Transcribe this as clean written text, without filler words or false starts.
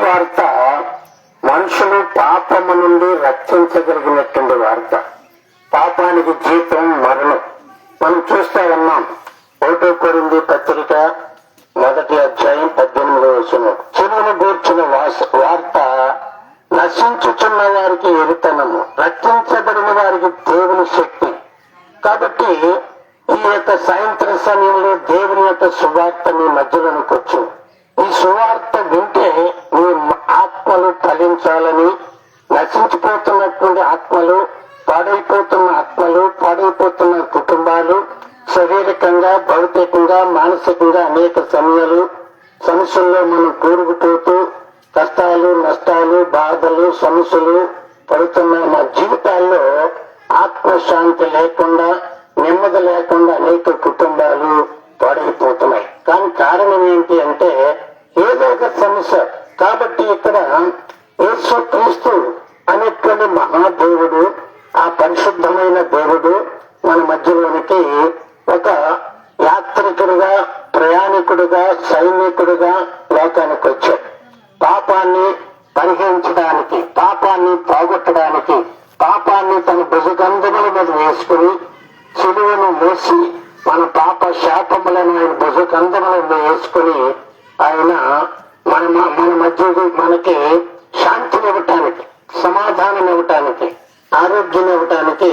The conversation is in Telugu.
శుభవార్త మనుషులు పాపము నుండి రక్షించగలిగినటువంటి వార్త. పాపానికి జీతం మరణం. మనం చూస్తా ఉన్నాం. 1 కొరింథీ పత్రిక 1వ అధ్యాయం 18వ వచనం. చెడును గూర్చిన వార్త నశించుచున్న వారికి ఎరుతనము, రక్షించబడిన వారికి దేవుని శక్తి. కాబట్టి ఈ యొక్క సాయంత్రం సమయంలో దేవుని యొక్క సువార్త మీ మధ్యలోనికి వచ్చింది. ఈ సువార్త వింటే మీ ఆత్మలు ఫలించాలని, నశించిపోతున్నటువంటి ఆత్మలు, పాడైపోతున్న కుటుంబాలు, శారీరకంగా, భౌతికంగా, మానసికంగా అనేక సమస్యల్లో మనం కూరుకుపోతూ కష్టాలు, నష్టాలు, బాధలు, సమస్యలు పడుతున్న మా జీవితాల్లో ఆత్మశాంతి లేకుండా, నెమ్మది లేకుండా అనేక కుటుంబాలు పాడైపోతున్నాయి. కానీ కారణం ఏంటి అంటే ఏదో ఒక సమస్య. కాబట్టి ఇక్కడ యేసు క్రీస్తు అనేటువంటి మహాదేవుడు, ఆ పరిశుద్ధమైన దేవుడు మన మధ్యలోనికి ఒక యాత్రికుడుగా, ప్రయాణికుడుగా, సైనికుడుగా లోకానికి వచ్చాడు. పాపాన్ని పరిహరించడానికి, పాపాన్ని పోగొట్టడానికి, పాపాన్ని తన భుజగంధముల మీద వేసుకుని సిలువను మోసి మన పాప శాపములను ఆయన భుజగంధముల మీద వేసుకుని ఆయన మన మధ్య మనకి శాంతిని ఇవ్వటానికి, సమాధానం ఇవ్వటానికి, ఆరోగ్యం ఇవ్వటానికి